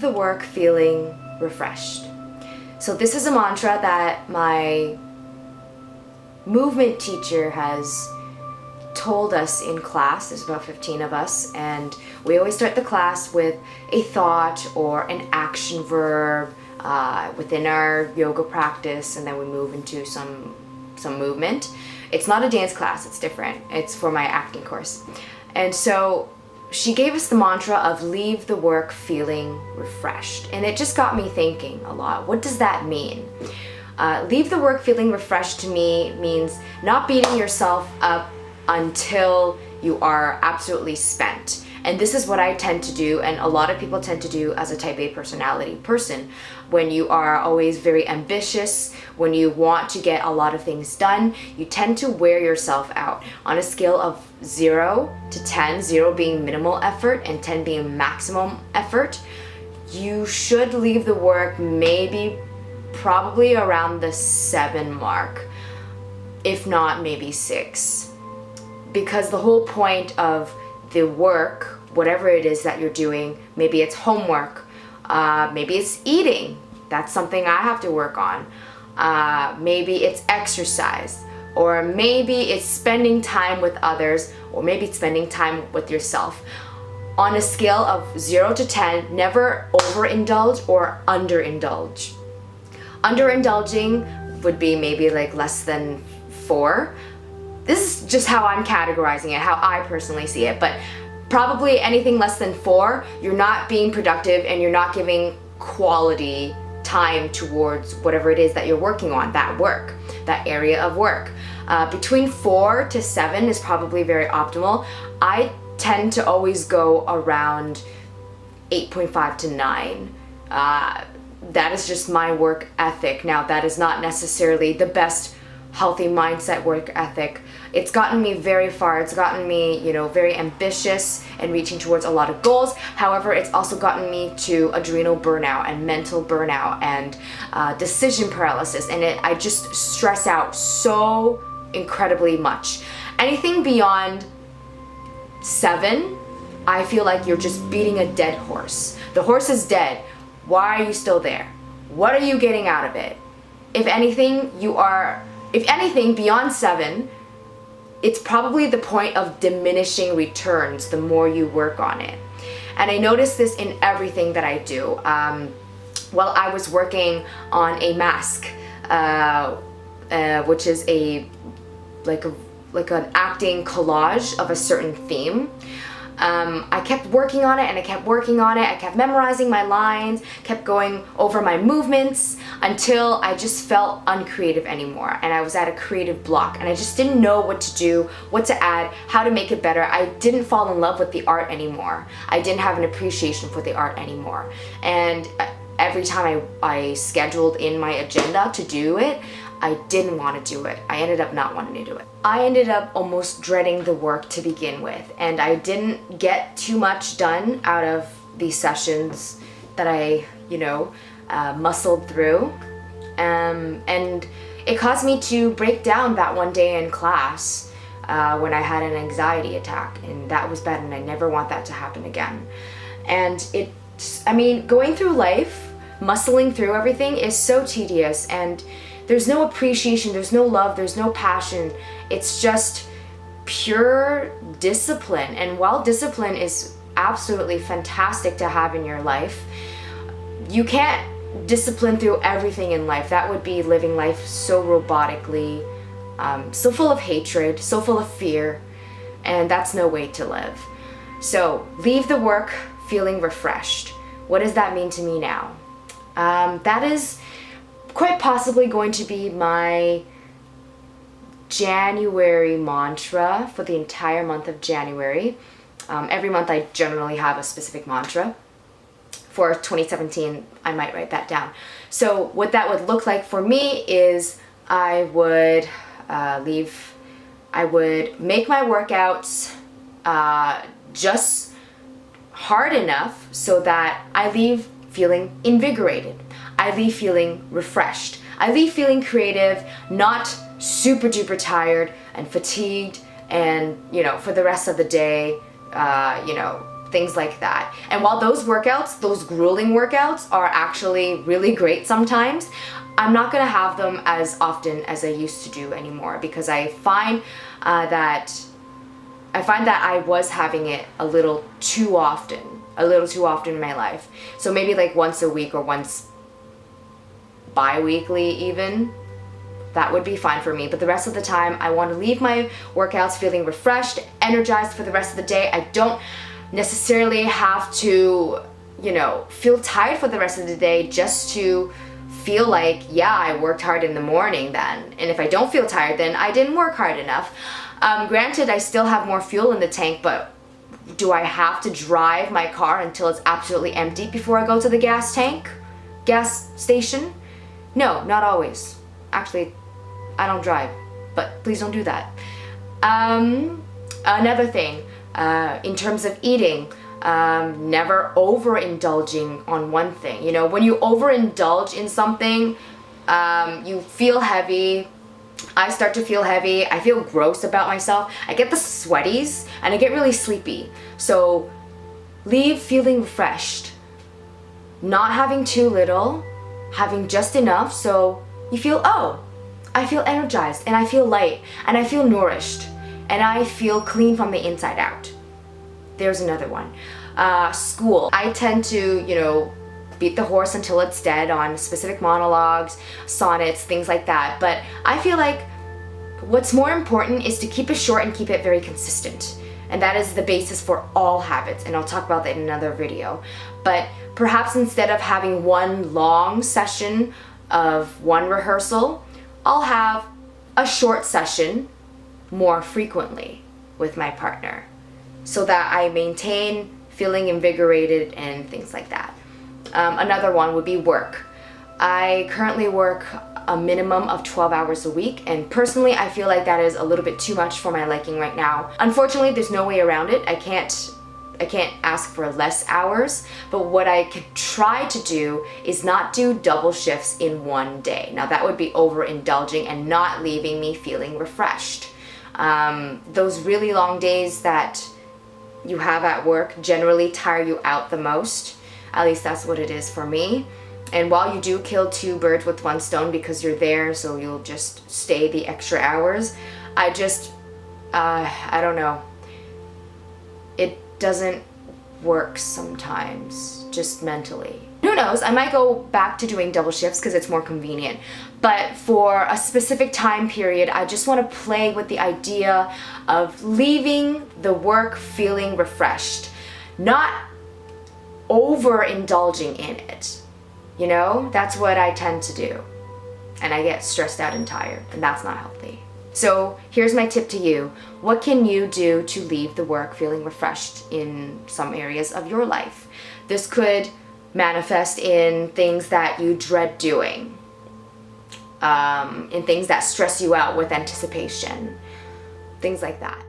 leave the work feeling refreshed. So this is a mantra that my movement teacher has told us in class. There's about 15 of us, and we always start the class with a thought or an action verb within our yoga practice, and then we move into some movement. It's not a dance class, it's different. It's for my acting course. And so she gave us the mantra of leave the work feeling refreshed. And it just got me thinking a lot. What does that mean? Leave the work feeling refreshed to me means not beating yourself up until you are absolutely spent. And this is what I tend to do, and a lot of people tend to do as a type A personality person. When you are always very ambitious, when you want to get a lot of things done, you tend to wear yourself out. On a scale of 0 to 10, 0 being minimal effort and 10 being maximum effort, you should leave the work probably around the 7 mark, if not maybe 6. Because the whole point of the work, whatever it is that you're doing, maybe it's homework, maybe it's eating, that's something I have to work on, maybe it's exercise, or maybe it's spending time with others, or maybe it's spending time with yourself. On a scale of 0 to 10, never overindulge or underindulge. Underindulging would be maybe like less than 4. This is just how I'm categorizing it, how I personally see it, but probably anything less than 4, you're not being productive and you're not giving quality time towards whatever it is that you're working on, that work, that area of work. Between 4 to 7 is probably very optimal. I tend to always go around 8.5 to 9. That is just my work ethic. Now, that is not necessarily the best healthy mindset work ethic. It's gotten me very far. It's gotten me, very ambitious and reaching towards a lot of goals. However, it's also gotten me to adrenal burnout and mental burnout and decision paralysis. And I just stress out so incredibly much. Anything beyond 7, I feel like you're just beating a dead horse. The horse is dead. Why are you still there? What are you getting out of it? If anything, beyond 7, it's probably the point of diminishing returns the more you work on it. And I notice this in everything that I do. While I was working on a mask, which is like an acting collage of a certain theme. I kept working on it and I kept working on it. I kept memorizing my lines, kept going over my movements until I just felt uncreative anymore. And I was at a creative block and I just didn't know what to do, what to add, how to make it better. I didn't fall in love with the art anymore. I didn't have an appreciation for the art anymore. And every time I scheduled in my agenda to do it, I didn't want to do it. I ended up not wanting to do it. I ended up almost dreading the work to begin with, and I didn't get too much done out of these sessions that I, muscled through. And it caused me to break down that one day in class when I had an anxiety attack, and that was bad, and I never want that to happen again. And going through life, muscling through everything is so tedious, and there's no appreciation, there's no love, there's no passion. It's just pure discipline. And while discipline is absolutely fantastic to have in your life, you can't discipline through everything in life. That would be living life so robotically, so full of hatred, so full of fear, and that's no way to live. So leave the work feeling refreshed. What does that mean to me now? That is quite possibly going to be my January mantra for the entire month of January. Every month I generally have a specific mantra. For 2017, I might write that down. So what that would look like for me is I would make my workouts just hard enough so that I leave feeling invigorated. I leave feeling refreshed. I leave feeling creative, not super duper tired and fatigued and, for the rest of the day, things like that. And while those workouts, those grueling workouts are actually really great sometimes, I'm not gonna have them as often as I used to do anymore, because I find that I was having it a little too often in my life. So maybe like once a week or once bi-weekly even, that would be fine for me. But the rest of the time, I want to leave my workouts feeling refreshed, energized for the rest of the day. I don't necessarily have to, feel tired for the rest of the day just to feel like, yeah, I worked hard in the morning then. And if I don't feel tired, then I didn't work hard enough. Granted, I still have more fuel in the tank, but do I have to drive my car until it's absolutely empty before I go to the gas station? No, not always. Actually, I don't drive, but please don't do that. Another thing, in terms of eating, never overindulging on one thing. When you overindulge in something, you feel heavy. I start to feel heavy. I feel gross about myself. I get the sweaties and I get really sleepy. So leave feeling refreshed. Not having too little, having just enough so you feel, oh, I feel energized and I feel light and I feel nourished and I feel clean from the inside out. There's another one. School. I tend to, beat the horse until it's dead on specific monologues, sonnets, things like that. But I feel like what's more important is to keep it short and keep it very consistent. And that is the basis for all habits. And I'll talk about that in another video. But perhaps instead of having one long session of one rehearsal, I'll have a short session more frequently with my partner so that I maintain feeling invigorated and things like that. Another one would be work. I currently work a minimum of 12 hours a week, and personally I feel like that is a little bit too much for my liking right now. Unfortunately, there's no way around it. I can't ask for less hours, but what I could try to do is not do double shifts in one day. Now that would be overindulging and not leaving me feeling refreshed. Those really long days that you have at work generally tire you out the most. At least that's what it is for me. And while you do kill two birds with one stone because you're there, so you'll just stay the extra hours, I don't know. It doesn't work sometimes, just mentally. Who knows, I might go back to doing double shifts because it's more convenient. But for a specific time period, I just want to play with the idea of leaving the work feeling refreshed, not overindulging in it. That's what I tend to do. And I get stressed out and tired, and that's not healthy. So here's my tip to you. What can you do to leave the work feeling refreshed in some areas of your life? This could manifest in things that you dread doing, in things that stress you out with anticipation, things like that.